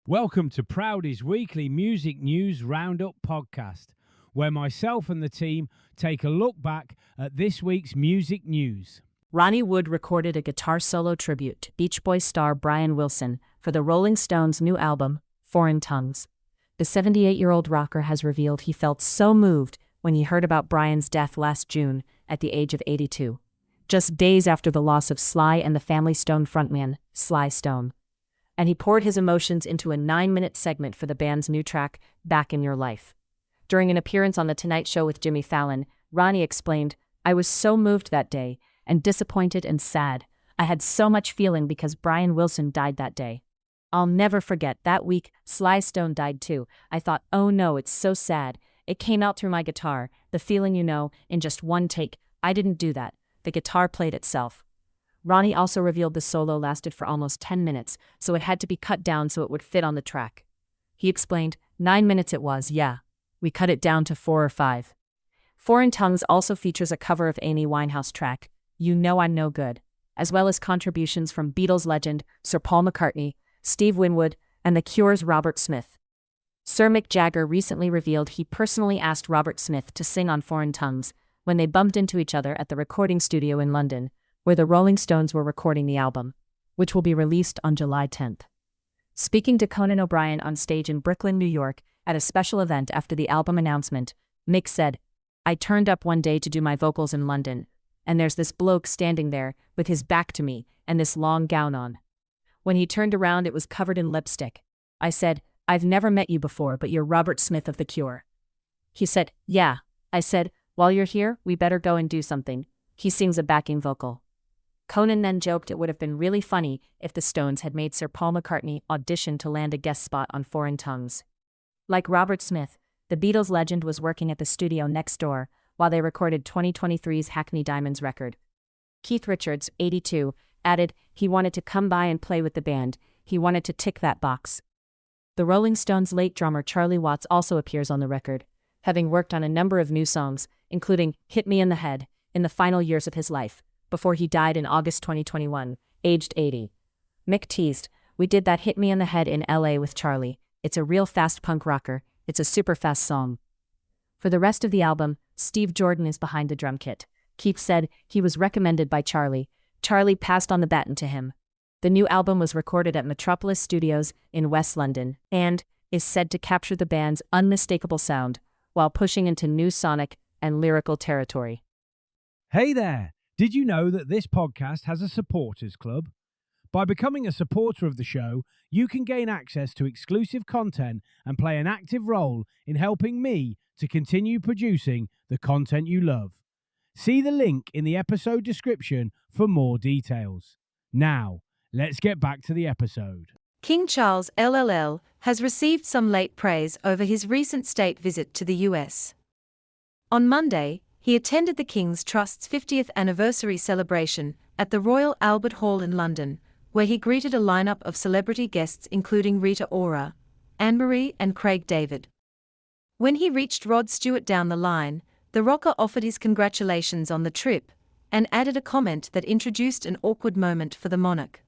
Welcome to Proudy's weekly music news Roundup podcast, where myself and the team take a look back at this week's music news. Ronnie Wood recorded a guitar solo tribute to Beach Boys star Brian Wilson for the Rolling Stones' new album, Foreign Tongues. The 78-year-old rocker has revealed he felt so moved when he heard about Brian's death last June at the age of 82, just days after the loss of Sly and the Family Stone frontman, Sly Stone. And he poured his emotions into a 9-minute segment for the band's new track, Back in Your Life. During an appearance on The Tonight Show with Jimmy Fallon, Ronnie explained, "I was so moved that day, and disappointed and sad. I had so much feeling because Brian Wilson died that day. I'll never forget, that week, Sly Stone died too. I thought, oh no, it's so sad. It came out through my guitar, the feeling in just one take. I didn't do that. The guitar played itself." Ronnie also revealed the solo lasted for almost 10 minutes, so it had to be cut down so it would fit on the track. He explained, 9 minutes it was, yeah. We cut it down to 4 or 5. Foreign Tongues also features a cover of Amy Winehouse track, You Know I'm No Good, as well as contributions from Beatles legend Sir Paul McCartney, Steve Winwood, and The Cure's Robert Smith. Sir Mick Jagger recently revealed he personally asked Robert Smith to sing on Foreign Tongues when they bumped into each other at the recording studio in London, where the Rolling Stones were recording the album, which will be released on July 10th. Speaking to Conan O'Brien on stage in Brooklyn, New York, at a special event after the album announcement, Mick said, "I turned up one day to do my vocals in London, and there's this bloke standing there with his back to me and this long gown on. When he turned around, it was covered in lipstick. I said, I've never met you before, but you're Robert Smith of The Cure. He said, yeah. I said, while you're here, we better go and do something. He sings a backing vocal." Conan then joked it would have been really funny if the Stones had made Sir Paul McCartney audition to land a guest spot on Foreign Tongues. Like Robert Smith, the Beatles legend was working at the studio next door while they recorded 2023's Hackney Diamonds record. Keith Richards, 82, added he wanted to come by and play with the band. He wanted to tick that box. The Rolling Stones' late drummer Charlie Watts also appears on the record, having worked on a number of new songs, including Hit Me in the Head, in the final years of his life, before he died in August 2021, aged 80. Mick teased, "We did that Hit Me in the Head in LA with Charlie. It's a real fast punk rocker. It's a super fast song." For the rest of the album, Steve Jordan is behind the drum kit. Keith said he was recommended by Charlie. Charlie passed on the baton to him. The new album was recorded at Metropolis Studios in West London and is said to capture the band's unmistakable sound while pushing into new sonic and lyrical territory. Hey there! Did you know that this podcast has a supporters club? By becoming a supporter of the show, you can gain access to exclusive content and play an active role in helping me to continue producing the content you love. See the link in the episode description for more details. Now, let's get back to the episode. King Charles LLL has received some late praise over his recent state visit to the US. On Monday, he attended the King's Trust's 50th anniversary celebration at the Royal Albert Hall in London, where he greeted a lineup of celebrity guests including Rita Ora, Anne-Marie and Craig David. When he reached Rod Stewart down the line, the rocker offered his congratulations on the trip and added a comment that introduced an awkward moment for the monarch.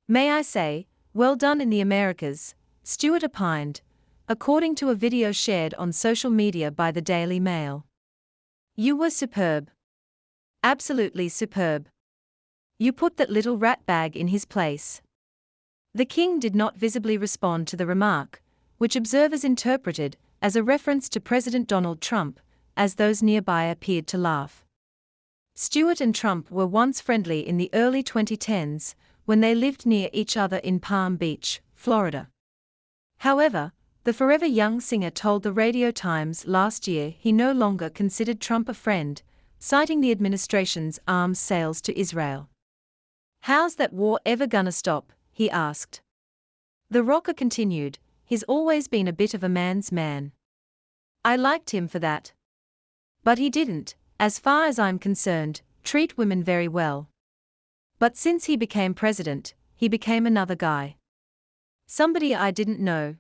"May I say, well done in the Americas," Stewart opined, according to a video shared on social media by the Daily Mail. "You were superb. Absolutely superb. You put that little ratbag in his place." The king did not visibly respond to the remark, which observers interpreted as a reference to President Donald Trump, as those nearby appeared to laugh. Stewart and Trump were once friendly in the early 2010s, when they lived near each other in Palm Beach, Florida. However, the forever young singer told the Radio Times last year he no longer considered Trump a friend, citing the administration's arms sales to Israel. "How's that war ever gonna stop?" he asked. The rocker continued, "He's always been a bit of a man's man. I liked him for that. But he didn't, as far as I'm concerned, treat women very well. But since he became president, he became another guy. Somebody I didn't know."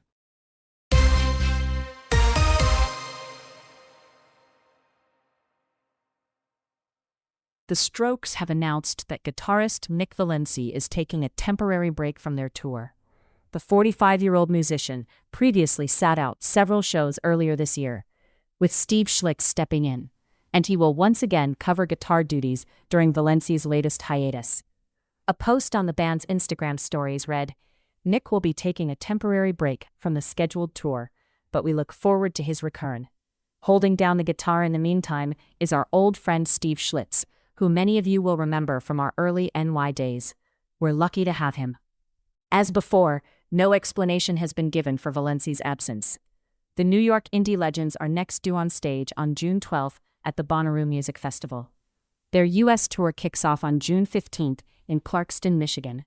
The Strokes have announced that guitarist Nick Valenci is taking a temporary break from their tour. The 45-year-old musician previously sat out several shows earlier this year, with Steve Schlicks stepping in, and he will once again cover guitar duties during Valencia's latest hiatus. A post on the band's Instagram stories read, "Nick will be taking a temporary break from the scheduled tour, but we look forward to his return. Holding down the guitar in the meantime is our old friend Steve Schlitz, who many of you will remember from our early NY days. We're lucky to have him." As before, no explanation has been given for Valencia's absence. The New York indie legends are next due on stage on June 12th at the Bonnaroo Music Festival. Their U.S. tour kicks off on June 15th in Clarkston, Michigan.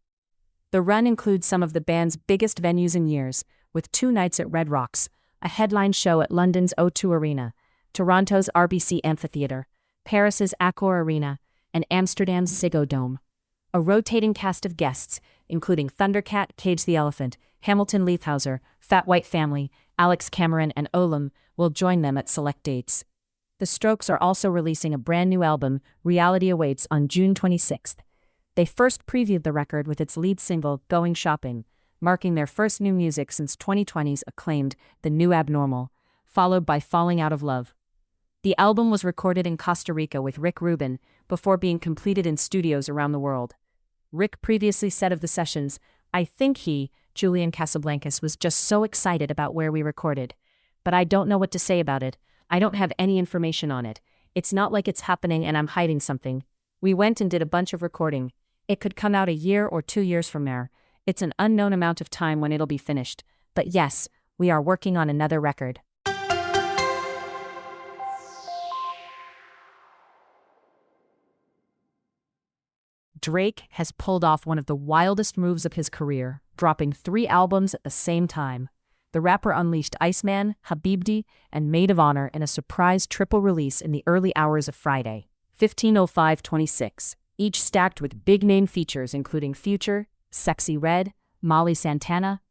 The run includes some of the band's biggest venues in years, with 2 nights at Red Rocks, a headline show at London's O2 Arena, Toronto's RBC Amphitheatre, Paris's Accor Arena, and Amsterdam's Ziggo Dome. A rotating cast of guests, including Thundercat, Cage the Elephant, Hamilton Leifhauser, Fat White Family, Alex Cameron, and Olam, will join them at select dates. The Strokes are also releasing a brand new album, Reality Awaits, on June 26th. They first previewed the record with its lead single, Going Shopping, marking their first new music since 2020's acclaimed The New Abnormal, followed by Falling Out of Love. The album was recorded in Costa Rica with Rick Rubin before being completed in studios around the world. Rick previously said of the sessions, "I think Julian Casablancas, was just so excited about where we recorded. But I don't know what to say about it. I don't have any information on it. It's not like it's happening and I'm hiding something. We went and did a bunch of recording. It could come out a year or 2 years from there. It's an unknown amount of time when it'll be finished. But yes, we are working on another record." Drake has pulled off one of the wildest moves of his career, dropping 3 albums at the same time. The rapper unleashed Iceman, Habibti, and Maid of Honor in a surprise triple release in the early hours of Friday, 15/05/26, each stacked with big-name features including Future, Sexy Red, Molly Santana,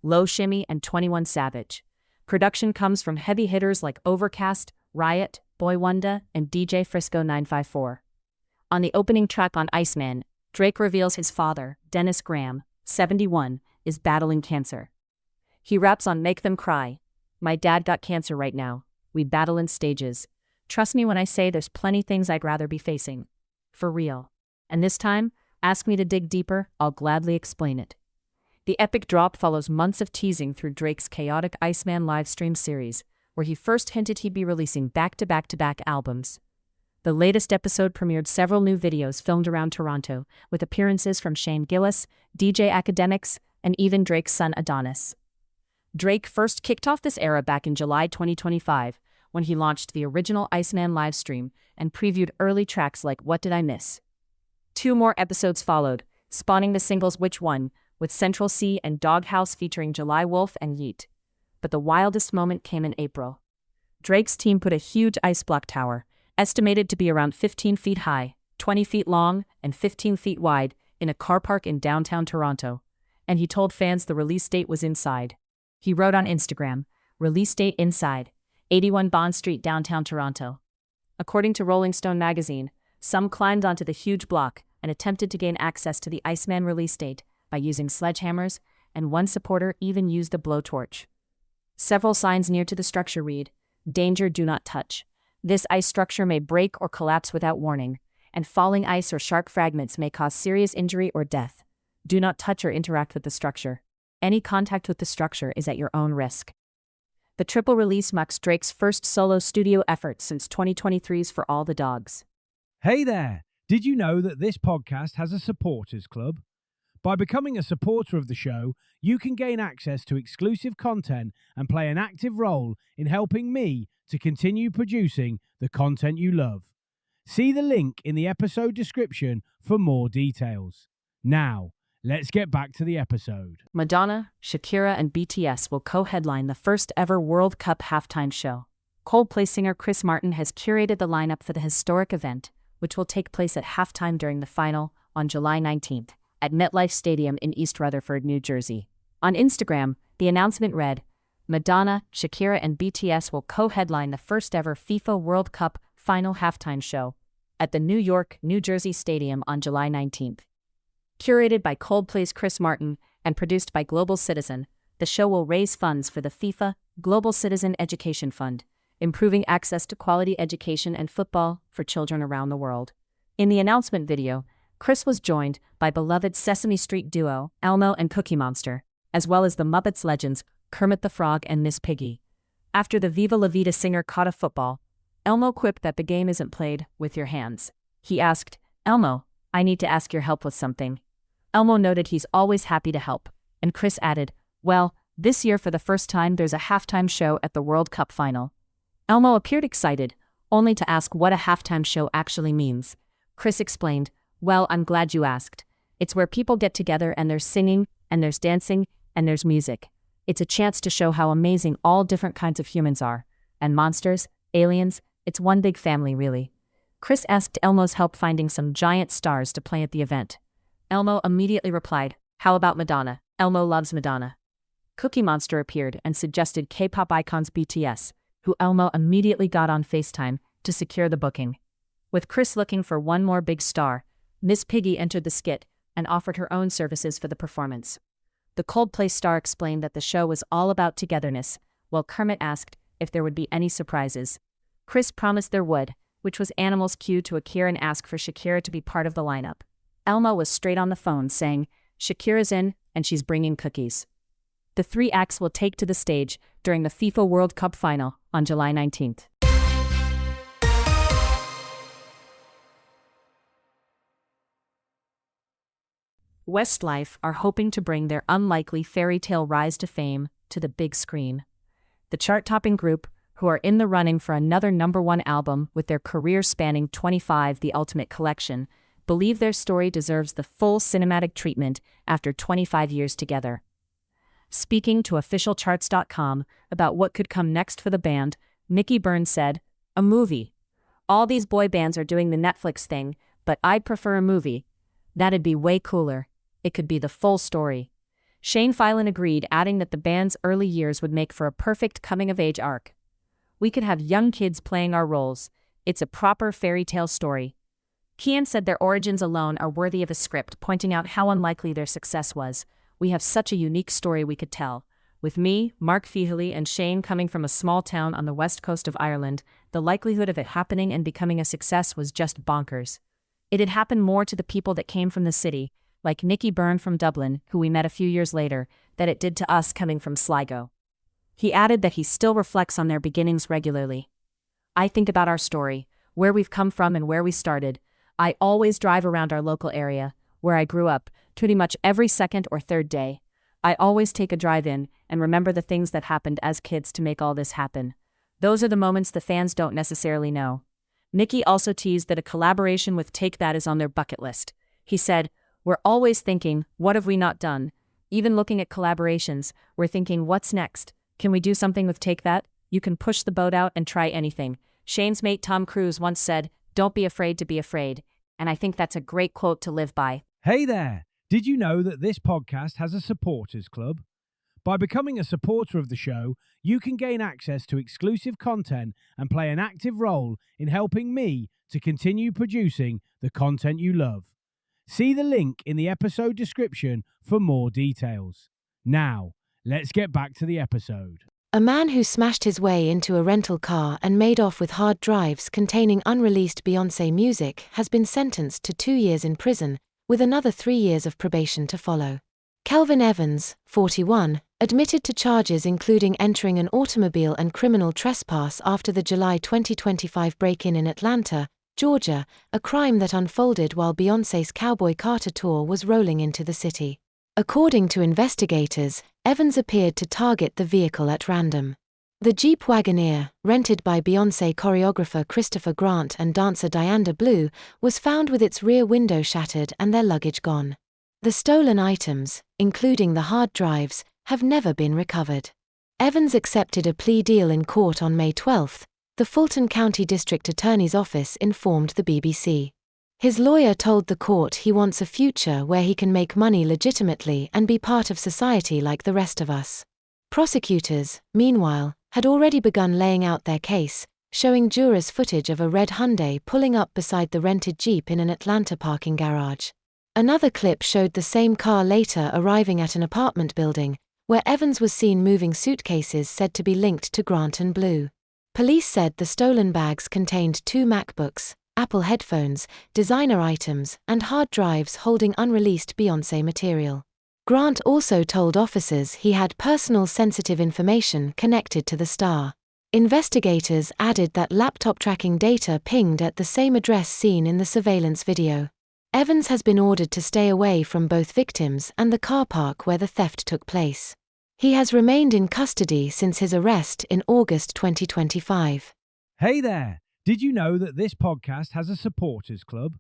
Low Shimmy, and 21 Savage. Production comes from heavy hitters like Overcast, Riot, Boy Wonder, and DJ Frisco 954. On the opening track on Iceman, Drake reveals his father, Dennis Graham, 71, is battling cancer. He raps on Make Them Cry. "My dad got cancer right now. We battle in stages. Trust me when I say there's plenty things I'd rather be facing. For real. And this time, ask me to dig deeper, I'll gladly explain it." The epic drop follows months of teasing through Drake's chaotic Iceman livestream series, where he first hinted he'd be releasing back-to-back-to-back albums. The latest episode premiered several new videos filmed around Toronto, with appearances from Shane Gillis, DJ Academics, and even Drake's son Adonis. Drake first kicked off this era back in July 2025, when he launched the original Iceman livestream and previewed early tracks like What Did I Miss? 2 more episodes followed, spawning the singles Which One, with Central C and Doghouse featuring July Wolf and Yeet. But the wildest moment came in April. Drake's team put a huge ice block tower, estimated to be around 15 feet high, 20 feet long, and 15 feet wide, in a car park in downtown Toronto, and he told fans the release date was inside. He wrote on Instagram, "Release date inside, 81 Bond Street, downtown Toronto." According to Rolling Stone magazine, some climbed onto the huge block and attempted to gain access to the Iceman release date by using sledgehammers, and one supporter even used a blowtorch. Several signs near to the structure read, "Danger, do not touch. This ice structure may break or collapse without warning, and falling ice or sharp fragments may cause serious injury or death. Do not touch or interact with the structure. Any contact with the structure is at your own risk." The triple release marks Drake's first solo studio effort since 2023's For All the Dogs. Hey there! Did you know that this podcast has a supporters club? By becoming a supporter of the show, you can gain access to exclusive content and play an active role in helping me to continue producing the content you love. See the link in the episode description for more details. Now, let's get back to the episode. Madonna, Shakira, and BTS will co-headline the first ever World Cup halftime show. Coldplay singer Chris Martin has curated the lineup for the historic event, which will take place at halftime during the final on July 19th at MetLife Stadium in East Rutherford, New Jersey. On Instagram, the announcement read, "Madonna, Shakira, and BTS will co-headline the first ever FIFA World Cup final halftime show at the New York, New Jersey Stadium on July 19th. Curated by Coldplay's Chris Martin and produced by Global Citizen. The show will raise funds for the FIFA Global Citizen Education Fund, improving access to quality education and football for children around the world. In the announcement video, Chris was joined by beloved Sesame Street duo Elmo and Cookie Monster, as well as the Muppets legends Kermit the Frog and Miss Piggy. After the Viva La Vida singer caught a football, Elmo quipped that the game isn't played with your hands. He asked, "Elmo, I need to ask your help with something." Elmo noted he's always happy to help, and Chris added, "Well, this year for the first time there's a halftime show at the World Cup final." Elmo appeared excited, only to ask what a halftime show actually means. Chris explained, "Well, I'm glad you asked. It's where people get together and there's singing, and there's dancing, and there's music. It's a chance to show how amazing all different kinds of humans are. And monsters, aliens, it's one big family really." Chris asked Elmo's help finding some giant stars to play at the event. Elmo immediately replied, "How about Madonna? Elmo loves Madonna." Cookie Monster appeared and suggested K-pop icons BTS, who Elmo immediately got on FaceTime to secure the booking. With Chris looking for one more big star, Miss Piggy entered the skit and offered her own services for the performance. The Coldplay star explained that the show was all about togetherness, while Kermit asked if there would be any surprises. Chris promised there would, which was Animal's cue to Akira and ask for Shakira to be part of the lineup. Elmo was straight on the phone saying, "Shakira's in, and she's bringing cookies." The three acts will take to the stage during the FIFA World Cup final on July 19th. Westlife are hoping to bring their unlikely fairy tale rise to fame to the big screen. The chart-topping group, who are in the running for another #1 album with their career spanning 25 The Ultimate Collection, believe their story deserves the full cinematic treatment after 25 years together. Speaking to officialcharts.com about what could come next for the band, Mickey Byrne said, "A movie. All these boy bands are doing the Netflix thing, but I'd prefer a movie. That'd be way cooler. It could be the full story." Shane Filan agreed, adding that the band's early years would make for a perfect coming-of-age arc. "We could have young kids playing our roles. It's a proper fairy tale story." Kian said their origins alone are worthy of a script, pointing out how unlikely their success was. "We have such a unique story we could tell. With me, Mark Feehily, and Shane coming from a small town on the west coast of Ireland, the likelihood of it happening and becoming a success was just bonkers. It had happened more to the people that came from the city, like Nicky Byrne from Dublin, who we met a few years later, than it did to us coming from Sligo." He added that he still reflects on their beginnings regularly. "I think about our story, where we've come from and where we started. I always drive around our local area, where I grew up, pretty much every second or third day. I always take a drive in and remember the things that happened as kids to make all this happen. Those are the moments the fans don't necessarily know." Nicky also teased that a collaboration with Take That is on their bucket list. He said, "We're always thinking, what have we not done? Even looking at collaborations, we're thinking, what's next? Can we do something with Take That? You can push the boat out and try anything." Shane's mate Tom Cruise once said, "Don't be afraid to be afraid." And I think that's a great quote to live by. Hey there! Did you know that this podcast has a supporters club? By becoming a supporter of the show, you can gain access to exclusive content and play an active role in helping me to continue producing the content you love. See the link in the episode description for more details. Now, let's get back to the episode. A man who smashed his way into a rental car and made off with hard drives containing unreleased Beyoncé music has been sentenced to 2 years in prison, with another 3 years of probation to follow. Kelvin Evans, 41, admitted to charges including entering an automobile and criminal trespass after the July 2025 break-in in Atlanta, Georgia, a crime that unfolded while Beyoncé's Cowboy Carter tour was rolling into the city. According to investigators, Evans appeared to target the vehicle at random. The Jeep Wagoneer, rented by Beyoncé choreographer Christopher Grant and dancer Diana Blue, was found with its rear window shattered and their luggage gone. The stolen items, including the hard drives, have never been recovered. Evans accepted a plea deal in court on May 12, the Fulton County District Attorney's Office informed the BBC. His lawyer told the court he wants a future where he can make money legitimately and be part of society like the rest of us. Prosecutors, meanwhile, had already begun laying out their case, showing jurors footage of a red Hyundai pulling up beside the rented Jeep in an Atlanta parking garage. Another clip showed the same car later arriving at an apartment building, where Evans was seen moving suitcases said to be linked to Grant and Blue. Police said the stolen bags contained 2 MacBooks, Apple headphones, designer items, and hard drives holding unreleased Beyoncé material. Grant also told officers he had personal sensitive information connected to the star. Investigators added that laptop tracking data pinged at the same address seen in the surveillance video. Evans has been ordered to stay away from both victims and the car park where the theft took place. He has remained in custody since his arrest in August 2025. Hey there! Did you know that this podcast has a supporters club?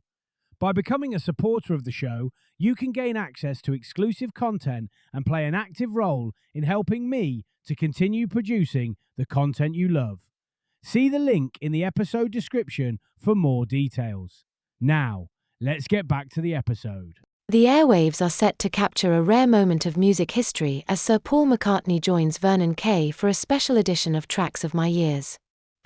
By becoming a supporter of the show, you can gain access to exclusive content and play an active role in helping me to continue producing the content you love. See the link in the episode description for more details. Now, let's get back to the episode. The airwaves are set to capture a rare moment of music history as Sir Paul McCartney joins Vernon Kay for a special edition of Tracks of My Years.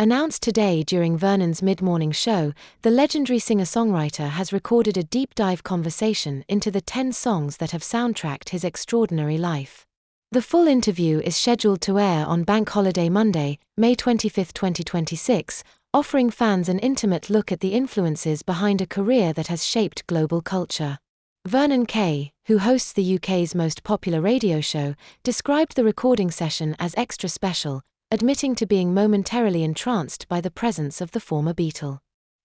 Announced today during Vernon's mid-morning show, the legendary singer-songwriter has recorded a deep-dive conversation into the 10 songs that have soundtracked his extraordinary life. The full interview is scheduled to air on Bank Holiday Monday, May 25, 2026, offering fans an intimate look at the influences behind a career that has shaped global culture. Vernon Kay, who hosts the UK's most popular radio show, described the recording session as extra special, admitting to being momentarily entranced by the presence of the former Beatle.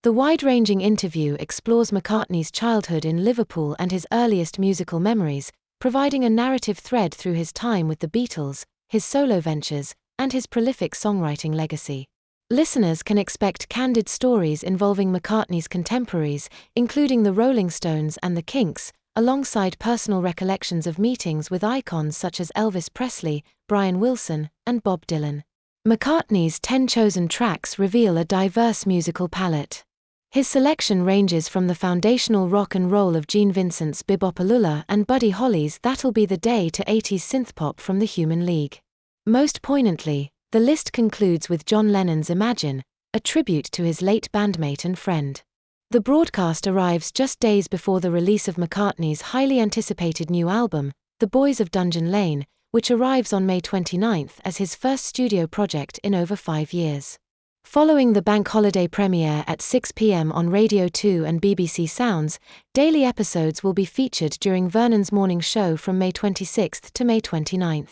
The wide-ranging interview explores McCartney's childhood in Liverpool and his earliest musical memories, providing a narrative thread through his time with the Beatles, his solo ventures, and his prolific songwriting legacy. Listeners can expect candid stories involving McCartney's contemporaries, including the Rolling Stones and the Kinks, alongside personal recollections of meetings with icons such as Elvis Presley, Brian Wilson, and Bob Dylan. McCartney's 10 chosen tracks reveal a diverse musical palette. His selection ranges from the foundational rock and roll of Gene Vincent's Bebopalula and Buddy Holly's That'll Be the Day to 80s synthpop from the Human League. Most poignantly, the list concludes with John Lennon's Imagine, a tribute to his late bandmate and friend. The broadcast arrives just days before the release of McCartney's highly anticipated new album, The Boys of Dungeon Lane, which arrives on May 29 as his first studio project in over 5 years. Following the bank holiday premiere at 6 p.m. on Radio 2 and BBC Sounds, daily episodes will be featured during Vernon's morning show from May 26 to May 29.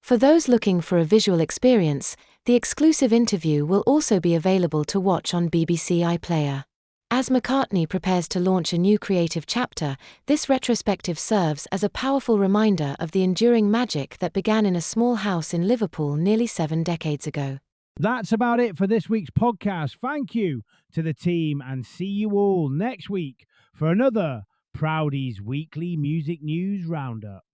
For those looking for a visual experience, the exclusive interview will also be available to watch on BBC iPlayer. As McCartney prepares to launch a new creative chapter, this retrospective serves as a powerful reminder of the enduring magic that began in a small house in Liverpool nearly 7 decades ago. That's about it for this week's podcast. Thank you to the team and see you all next week for another Proudy's Weekly Music News Roundup.